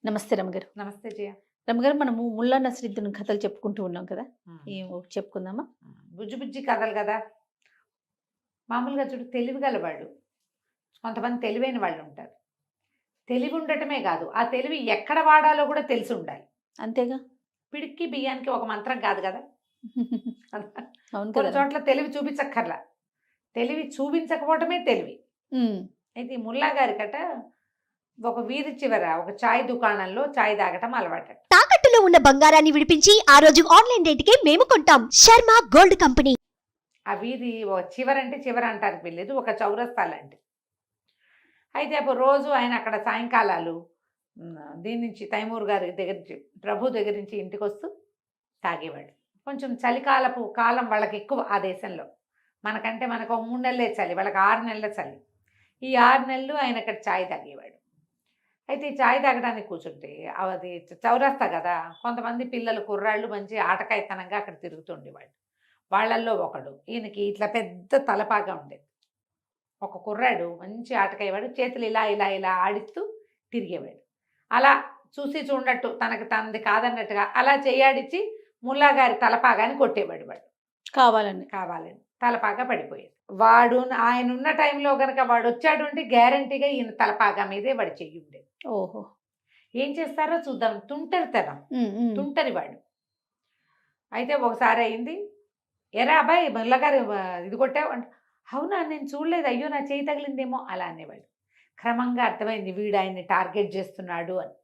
నమస్తే రమగారు. నమస్తే జయ. రమగారు, మనము ముల్లా నసరుద్దీన్ కథలు చెప్పుకుంటూ ఉన్నాం కదా. ఒకటి చెప్పుకుందామా? బుజ్జి బుజ్జి కథలు కదా. మామూలుగా చూడు, తెలివి గలవాళ్ళు కొంతమంది తెలివైన వాళ్ళు ఉంటారు. తెలివి ఉండటమే కాదు, ఆ తెలివి ఎక్కడ వాడాలో కూడా తెలిసి ఉండాలి. అంతేగా. పిడిక్కి బియ్యానికి ఒక మంత్రం కాదు కదా. అవును కొన్ని కదా. చోట్ల తెలివి చూపించక్కర్లా, తెలివి చూపించకపోవటమే తెలివి. అయితే ఈ ముల్లా గారికట ఒక వీధి చివర ఒక చాయ్ దుకాణంలో చాయ్ తాగటం అలవాటట. తాకట్టులో ఉన్న బంగారాన్ని విడిపించి ఆ రోజు ఆన్లైన్ రేటుకే మేము కొంటాం. Sharma gold company. ఆ వీధి ఒక చివరంటే చివర అంటానికి వెళ్ళేది, ఒక చౌరస్తా లాంటి. అయితే అప్పుడు రోజు ఆయన అక్కడ సాయంకాలాలు దీని నుంచి తైమూర్ గారి దగ్గర నుంచి, ప్రభు దగ్గర నుంచి ఇంటికి వస్తూ తాగేవాడు. కొంచెం చలికాలపు కాలం వాళ్ళకి ఎక్కువ ఆ దేశంలో. మనకంటే మనకు 3 నెలలే చలి, వాళ్ళకి 6 నెలల చలి. ఈ 6 నెలలు ఆయన అక్కడ ఛాయ్ తాగేవాడు. అయితే ఈ ఛాయ్ తాగడానికి కూర్చుంటే అది చౌరస్తా కదా, కొంతమంది పిల్లలు కుర్రాళ్ళు మంచి ఆటకాయతనంగా అక్కడ తిరుగుతుండేవాళ్ళు. వాళ్ళల్లో ఒకడు, ఈయనకి ఇట్లా పెద్ద తలపాగా ఉండేది. ఒక కుర్రాడు మంచి ఆటకాయవాడు, చేతులు ఇలా ఇలా ఇలా ఆడిస్తూ తిరిగేవాడు. అలా చూసి చూడనట్టు తనది కాదన్నట్టుగా అలా చేయాడిచ్చి ముల్లా గారి తలపాగాని కొట్టేవాడు. వాడు కావాలని తలపాగా పడిపోయేది. వాడు ఆయన ఉన్న టైంలో కనుక వాడు వచ్చాడు అంటే గ్యారంటీగా ఈయన తలపాగా మీదే వాడు చెయ్యి ఉండేది. ఓహో. ఏం చేస్తారో చూద్దాం. తుంటరి వాడు. అయితే ఒకసారి అయింది, ఎరా అబ్బాయి ముల్లగారు ఇది కొట్టావు అంటే, అవునా నేను చూడలేదు, అయ్యో నా చేయి తగిలిందేమో అలా అనేవాడు. క్రమంగా అర్థమైంది వీడు ఆయన్ని టార్గెట్ చేస్తున్నాడు అని.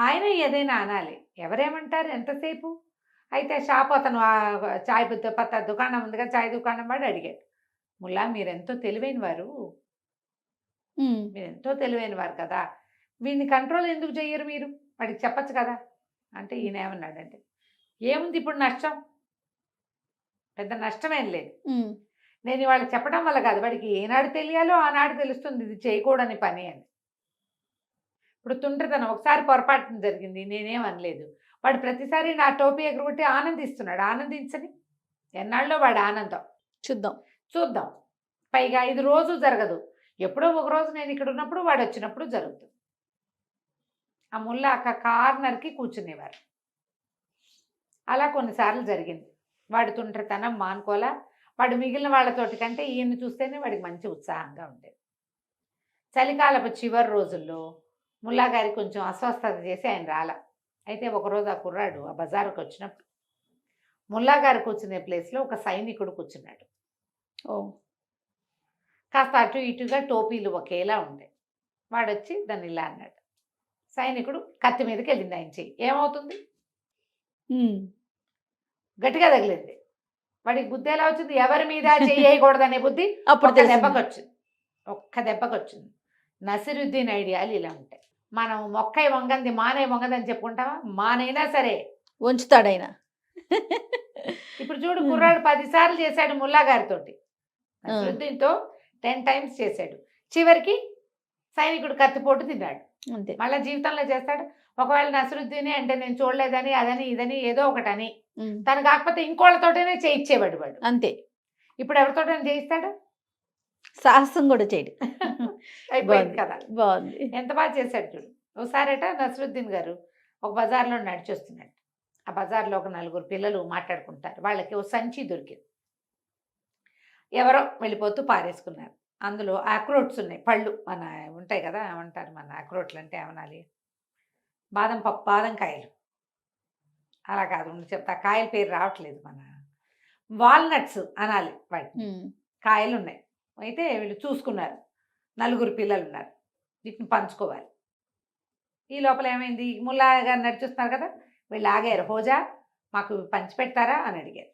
ఆయన ఏదైనా అనాలి, ఎవరేమంటారు ఎంతసేపు. అయితే షాప్ అతను చాయ్ పత్త దుకాణం ఉందిగా, చాయ్ దుకాణం వాడు అడిగాడు, ముల్లా మీరెంతో తెలివైన వారు కదా, వీడిని కంట్రోల్ ఎందుకు చెయ్యరు మీరు, వాడికి చెప్పచ్చు కదా అంటే ఈయన ఏమన్నాడంటే, ఏముంది ఇప్పుడు నష్టం, పెద్ద నష్టమేం లేదు. నేను ఇవాళ చెప్పడం వల్ల కాదు, వాడికి ఏనాడు తెలియాలో ఆనాడు తెలుస్తుంది ఇది చేయకూడని పని అని. ఇప్పుడు తుండ్రితనం ఒకసారి పొరపాటు జరిగింది, నేనేం అనలేదు. వాడు ప్రతిసారి నా టోపీ ఎగురుకొట్టి ఆనందిస్తున్నాడు. ఆనందించని ఎన్నాళ్ళలో వాడు ఆనందం చూద్దాం. పైగా ఇది రోజు జరగదు, ఎప్పుడో ఒక రోజు నేను ఇక్కడ ఉన్నప్పుడు వాడు వచ్చినప్పుడు జరుగుతుంది. ఆ ముల్లా కార్నర్కి కూర్చునేవారు. అలా కొన్నిసార్లు జరిగింది. వాడి తుండ్రితనం మానుకోలా. వాడు మిగిలిన వాళ్ళతోటి కంటే ఈయన్ని చూస్తేనే వాడికి మంచి ఉత్సాహంగా ఉండేది. చలికాలపు చివరి రోజుల్లో ముల్లా గారికి కొంచెం అస్వస్థత చేసి ఆయన రాల. అయితే ఒకరోజు ఆ కుర్రాడు ఆ బజారుకు వచ్చినప్పుడు ముల్లా గారు కూర్చునే ప్లేస్లో ఒక సైనికుడు కూర్చున్నాడు. కాస్త అటు ఇటుగా టోపీలు ఒకేలా ఉండే. వాడు వచ్చి దాన్ని ఇలా అన్నాడు. సైనికుడు కత్తి మీదకి వెళ్ళింది ఆయన చెయ్యి. ఏమవుతుంది, గట్టిగా తగిలింది. వాడికి బుద్ధి ఎలా వచ్చింది, ఎవరి మీద చేయకూడదనే బుద్ధి అప్పుడు ఒక్క దెబ్బకి వచ్చింది. నసిరుద్దీన్ ఐడియాలు ఇలా ఉంటాయి. మనం మొక్కై వంగంది మానే వంగదని చెప్పుకుంటావా, మానైనా సరే ఉంచుతాడైనా. ఇప్పుడు చూడు, కుర్రాడు 10 సార్లు చేశాడు ముల్లా గారితోటి, నసిరుద్దీన్తో 10 times చేశాడు. చివరికి సైనికుడు కత్తిపోటు తిన్నాడు. మళ్ళీ జీవితంలో చేస్తాడు. ఒకవేళ నసిరుద్దీనే అంటే నేను చూడలేదని అదని ఇదని ఏదో ఒకటి అని తను కాకపోతే ఇంకోళ్ళతోటనే చేయించేవాడు వాడు. అంతే. ఇప్పుడు ఎవరితోటైనా చేయిస్తాడు, సాహసం కూడా చేయడు. అయిపోయింది కదా. బాగుంది. ఎంత బాగా చేశాడు చూడు. ఒకసారట నసిరుద్దీన్ గారు ఒక బజార్లో నడిచొస్తున్నాడు. ఆ బజార్లో ఒక 4 పిల్లలు మాట్లాడుకుంటారు. వాళ్ళకి ఒక సంచి దొరికింది. ఎవరో వెళ్ళిపోతూ పారేసుకున్నారు. అందులో అక్రోట్స్ ఉన్నాయి, పళ్ళు మన ఉంటాయి కదా, ఏమంటారు మన అక్రోట్లు అంటే ఏమనాలి, బాదం కాయలు. అలా కాదు చెప్తా, కాయల పేరు రావట్లేదు, మన వాల్నట్స్ అనాలి వాటిని. కాయలు ఉన్నాయి. అయితే వీళ్ళు చూసుకున్నారు, 4 పిల్లలు ఉన్నారు, వీటిని పంచుకోవాలి. ఈ లోపల ఏమైంది, ముల్లా గారు నడిచొస్తున్నారు కదా, వీళ్ళు ఆగారు. హోజా మాకు పంచిపెడతారా అని అడిగారు.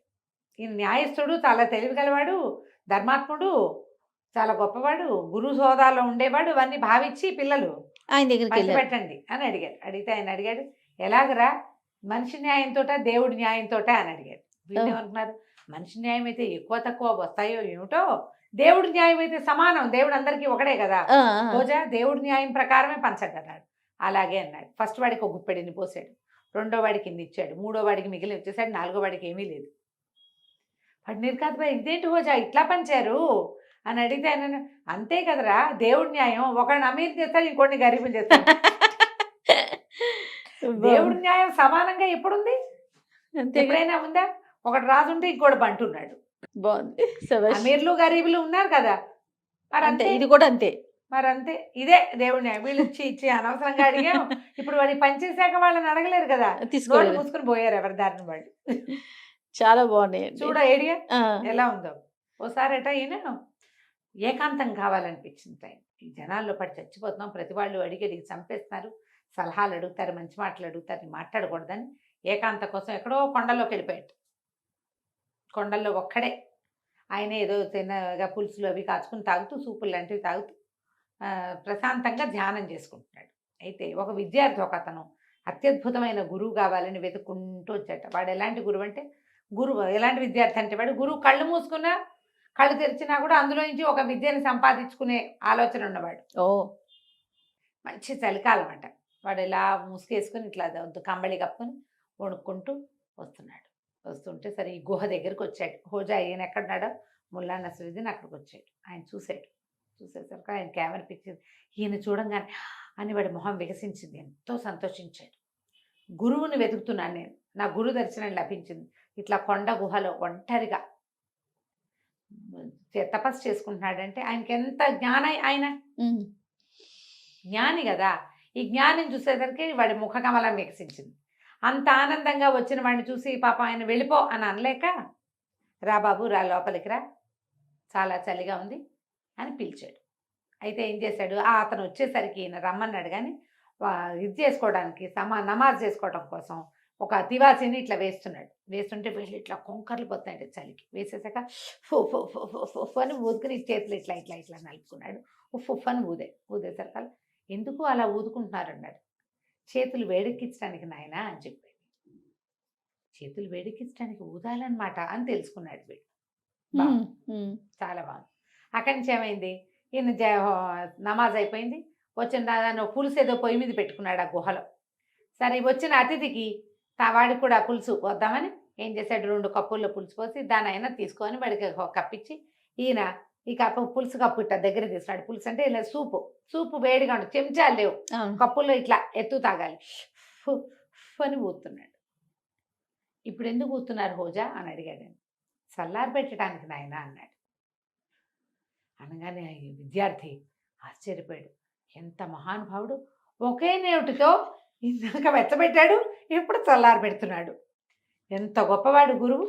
ఈ న్యాయస్థుడు చాలా తెలివిగలవాడు, ధర్మాత్ముడు, చాలా గొప్పవాడు, గురు హోదాలో ఉండేవాడు. ఇవన్నీ భావించి పిల్లలు ఆయన దగ్గరికి పంచిపెట్టండి అని అడిగారు. అడిగితే ఆయన అడిగాడు, ఎలాగరా మనిషి న్యాయంతోట దేవుడి న్యాయంతోట అని అడిగాడు. వీళ్ళు ఏమనుకున్నారు, మనిషి న్యాయం అయితే ఎక్కువ తక్కువ వస్తాయో ఏమిటో, దేవుడి న్యాయం అయితే సమానం, దేవుడు అందరికీ ఒకడే కదా, రోజా దేవుడి న్యాయం ప్రకారమే పంచండి అన్నాడు. అలాగే అన్నాడు. ఫస్ట్ వాడికి ఒక గుప్పెడిని పోసాడు, 2వ వాడికి ఇన్ని ఇచ్చాడు, 3వ వాడికి మిగిలిన ఇచ్చేసాడు, 4వ వాడికి ఏమీ లేదు. వాడు నిర్కాదు, ఇదేంటి హోజా ఇట్లా పంచారు అని అడిగితే ఆయన, అంతే కదరా దేవుడి న్యాయం, ఒకరిని అమీర్ చేస్తాడు, ఇంకోటిని గరీబుని చేస్తాడు. దేవుడి న్యాయం సమానంగా ఎప్పుడుంది? అంతే ఎప్పుడైనా ఉందా? ఒకటి రాజుంటే ఇంకోటి బంటున్నాడు. బాగుంది. శభాష్. అమీర్లు గరీబులు ఉన్నారు కదా, మరి అంతే అంతే ఇది కూడా అంతే. మరి అంతే. ఇదే దేవుడి న్యాయం. వీళ్ళు ఇచ్చి అనవసరంగా అడిగాం. ఇప్పుడు వాడికి పనిచేసాక వాళ్ళని అడగలేరు కదా, నోటు తీసుకోలేదు. మూసుకుని పోయారు ఎవరి దారిని వాళ్ళు. చాలా బాగున్నాయండి. చూడ ఐడియా ఆ, ఎలా ఉందో. ఓసారట ఈయన ఏకాంతం కావాలనిపించింది టైం. ఈ జనాల్లో పడి చచ్చిపోతున్నాం, ప్రతి వాళ్ళు అడిగి చంపేస్తున్నారు, సలహాలు అడుగుతారు, మంచి మాటలు అడుగుతారు, మాట్లాడకూడదని ఏకాంత కోసం ఎక్కడో కొండల్లోకి వెళ్ళిపోయాడు. కొండల్లో ఒక్కడే ఆయన ఏదో తిన్నగా పులుసులు అవి కాచుకుని తాగుతూ, సూపులు లాంటివి తాగుతూ ప్రశాంతంగా ధ్యానం చేసుకుంటున్నాడు. అయితే ఒక విద్యార్థి, ఒక అతను అత్యద్భుతమైన గురువు కావాలని వెతుక్కుంటూ వచ్చాట. వాడు ఎలాంటి గురువు అంటే, ఎలాంటి విద్యార్థి అంటే, వాడు గురువు కళ్ళు మూసుకున్నా కళ్ళు తెరిచినా కూడా అందులో నుంచి ఒక విద్యను సంపాదించుకునే ఆలోచన ఉన్నవాడు. ఓ మంచి చలికాలం అంట. వాడు ఇలా ముసుగేసుకుని ఇట్లా కంబళి కప్పుకొని వణుక్కుంటూ వస్తున్నాడు. వస్తుంటే సరే ఈ గుహ దగ్గరికి వచ్చాడు. హోజా ఈయన ఎక్కడున్నాడో ముల్లా నసరుద్దీన్ అక్కడికి వచ్చాడు. ఆయన చూశాడు. చూసేసరికి ఆయనకి ఏమనిపించింది, ఈయన చూడంగానే అని వాడి మొహం వికసించింది. ఎంతో సంతోషించాడు. గురువుని వెతుకుతున్నాను నేను, నా గురు దర్శనం లభించింది. ఇట్లా కొండ గుహలో ఒంటరిగా తపస్సు చేసుకుంటున్నాడంటే ఆయనకి ఎంత జ్ఞానం, ఆయన జ్ఞాని కదా. ఈ జ్ఞానం చూసేసరికి వాడి ముఖ కమలం వికసించింది. అంత ఆనందంగా వచ్చిన వాడిని చూసి పాప ఆయన వెళ్ళిపో అని అనలేక, రా బాబు రా, లోపలికి రా, చాలా చలిగా ఉంది అని పిలిచాడు. అయితే ఏం చేశాడు, అతను వచ్చేసరికి ఈయన రమ్మన్నాడు. కానీ ఇది చేసుకోవడానికి నమాజ్ చేసుకోవడం కోసం ఒక తివాసిని ఇట్లా వేస్తున్నాడు. వేస్తుంటే వీళ్ళు ఇట్లా కొంకర్లు పోతున్నాడు చలికి. వేసేసాక ఫుఫ్ అని ఊదుకుని చేతులు ఇట్లా ఇట్లా ఇట్లా నలుపుకున్నాడు. ఫుఫ్ అని ఊదేసరికి ఎందుకు అలా ఊదుకుంటున్నారు అన్నాడు. చేతులు వేడెక్కించడానికి నాయనా అని చెప్పాడు. చేతులు వేడెక్కించడానికి ఊదాలన్నమాట అని తెలుసుకున్నాడు వీడు. చాలా బాగుంది. అక్కడి నుంచి ఏమైంది, ఈయన నమాజ్ అయిపోయింది. వచ్చిన దాన్ని పులుసు ఏదో పొయ్యి మీద పెట్టుకున్నాడు ఆ గుహలో. సరే వచ్చిన అతిథికి వాడికి కూడా పులుసు వద్దామని ఏం చేశాడు, 2 కప్పుల్లో పులుసు పోసి దాని అయినా తీసుకొని వాడికి కప్పించి, ఈయన ఈ కప్పు పులుసు కప్పు ఇట్లా దగ్గర తీసుకున్నాడు. పులుసు అంటే ఇలా సూపు వేడిగా ఉంటుంది, చెంచాలు లేవు, కప్పుల్లో ఇట్లా ఎత్తు తాగాలి. అని ఊతున్నాడు. ఇప్పుడు ఎందుకు ఊతున్నారు హోజా అని అడిగాడు. చల్లారి పెట్టడానికి నాయన అన్నాడు. అనగానే విద్యార్థి ఆశ్చర్యపోయాడు. ఎంత మహానుభావుడు, ఒకే నేటితో ఇందాక వెచ్చబెట్టాడు, ఇప్పుడు చల్లారి పెడుతున్నాడు. ఎంత గొప్పవాడు గురువు.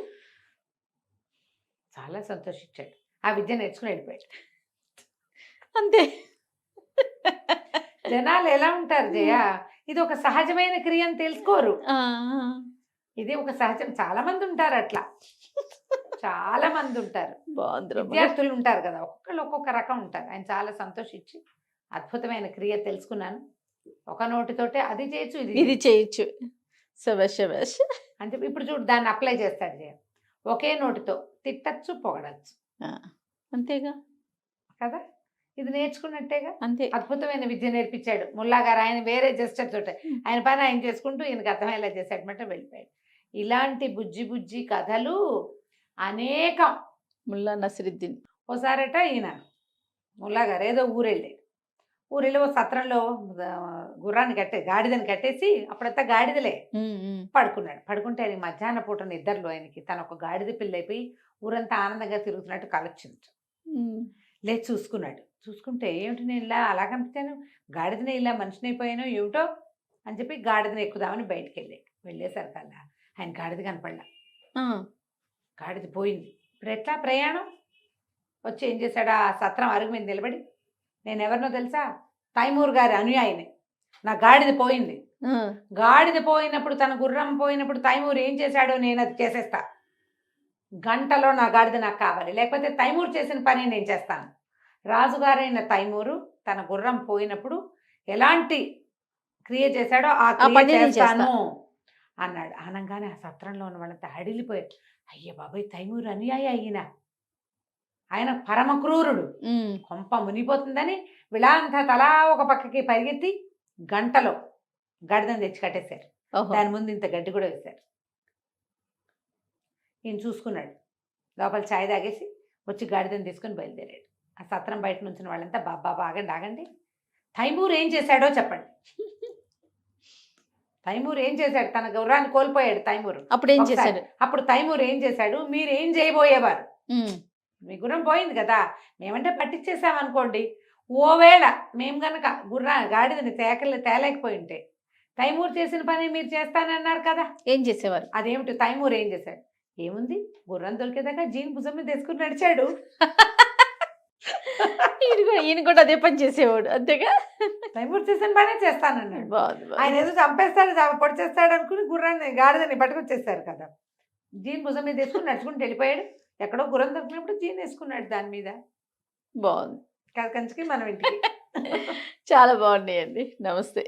చాలా సంతోషించాడు. ఆ విద్య నేర్చుకుని వెళ్ళిపోయాడు. అంతే. జనాలు ఎలా ఉంటారు జయ, ఇది ఒక సహజమైన క్రియ అని తెలుసుకోరు. ఇది ఒక సహజం. చాలా మంది ఉంటారు అట్లా, చాలా మంది ఉంటారు. విద్యార్థులు ఉంటారు కదా, ఒక్కొక్కళ్ళు ఒక్కొక్క రకం ఉంటారు. ఆయన చాలా సంతోషించి అద్భుతమైన క్రియ తెలుసుకున్నాను, ఒక నోటితోటే అది చేయొచ్చు, ఇది చేయొచ్చు. శభాష్ శభాష్. అంటే ఇప్పుడు చూడు, దాన్ని అప్లై చేస్తాడు జయ. ఒకే నోటితో తిట్టచ్చు, పొగడచ్చు. అంతేగా కదా, ఇది నేర్చుకున్నట్టేగా. అంతే. అద్భుతమైన విద్య నేర్పించాడు ముల్లా గారు. ఆయన వేరే జస్టర్ తోటే ఆయన పని ఆయన చేసుకుంటూ ఈయనకు అర్థమయ్యేలా చేశాడనమాట. వెళ్ళిపోయాడు. ఇలాంటి బుజ్జి కథలు అనేకం. ముల్లా నసరుద్దీన్ ఓసారట ఈయన ముల్లా గారు ఏదో ఊరెళ్ళి ఓ సత్రంలో గుర్రాన్ని గాడిదని కట్టేసి, అప్పుడంతా గాడిదలే, పడుకున్నాడు. పడుకుంటే ఆయన మధ్యాహ్న పూట నిద్రలో ఆయనకి తన ఒక గాడిద పిల్ల అయిపోయి ఊరంతా ఆనందంగా తిరుగుతున్నట్టు కలొచ్చింది. లేచి చూసుకున్నాడు. చూసుకుంటే ఏమిటి, నేను ఇలా అలా కనిపించాను, గాడిదని ఇలా మనిషిని అయిపోయాను ఏమిటో అని చెప్పి గాడిదని ఎక్కుదామని బయటికి వెళ్ళేసరికల్లా ఆయన గాడిద కనపడలా. గాడిద పోయింది. ఇప్పుడు ఎట్లా ప్రయాణం? వచ్చి ఏం చేశాడు, ఆ సత్రం అరుగు మీద నిలబడి, నేను ఎవరినో తెలుసా, తైమూర్ గారి అనుయాయిని, నా గాడిద పోయింది. గాడిద పోయినప్పుడు, తన గుర్రం పోయినప్పుడు తైమూర్ ఏం చేశాడో నేను అది చేసేస్తా. గంటలో నా గాడిద నాకు కావాలి, లేకపోతే తైమూర్ చేసిన పని నేను చేస్తాను. రాజుగారైన తైమూరు తన గుర్రం పోయినప్పుడు ఎలాంటి క్రియ చేశాడో ఆ క్రియ చేస్తాను అన్నాడు. అనగానే ఆ సత్రంలో ఉన్న వాళ్ళంతా హడిలిపోయారు. అయ్య బాబాయ్, తైమూరు అనుయాయి అయినా, ఆయన పరమ క్రూరుడు, కొంప మునిపోతుందని వీళ్ళంతా తలా ఒక పక్కకి పరిగెత్తి గంటలో గడిదని తెచ్చి కట్టేశారు. దాని ముందు ఇంత గడ్డి కూడా వేశారు. ఈయన చూసుకున్నాడు. లోపల ఛాయ్ తాగేసి వచ్చి గాడిదని తీసుకుని బయలుదేరాడు. ఆ సత్రం బయట నుంచిన వాళ్ళంతా బాబా ఆగండి, తైమూర్ ఏం చేశాడో చెప్పండి. తైమూర్ ఏం చేశాడు? తన గుర్రాన్ని కోల్పోయాడు తైమూర్. అప్పుడు ఏం ఒకసారి. చేశాడు? అప్పుడు తైమూర్ ఏం చేశాడు? మీరు ఏం చేయబోయేవారు? ఉమ్, మీ గుర్రం పోయింది కదా, మేమంటే పట్టించేసామనుకోండి, ఓవేళ మేము గనక గాడిదని తేలేకపోయి ఉంటే తైమూర్ చేసిన పని మీరు చేస్తానన్నారు కదా, ఏం చేసేవారు? అదేమిటి? తైమూర్ ఏం చేశాడు? ఏముంది, గుర్రం దొరికేదాకా జీన్ భుజం మీద వేసుకుని నడిచాడు. ఈయన కూడా అదే పని చేసేవాడు అంతేగా. తైమూర్ చేసిన పనే చేస్తానన్నాడు. బాగుంది, ఆయన బాగుంది. ఏదో చంపేస్తాడు పొడి చేస్తాడు అనుకుని గుర్రాన్ని గాడిదని పట్టుకొచ్చేసారు కదా, జీన్ భుజం మీద వేసుకుని నడుచుకుంటూ వెళ్ళిపోయాడు. ఎక్కడో గుర్రం దొరికినప్పుడు జీన్ వేసుకున్నాడు దాని మీద. బాగుంది. కంచికి మనం ఇంటికి. చాలా బాగున్నాయండి. నమస్తే.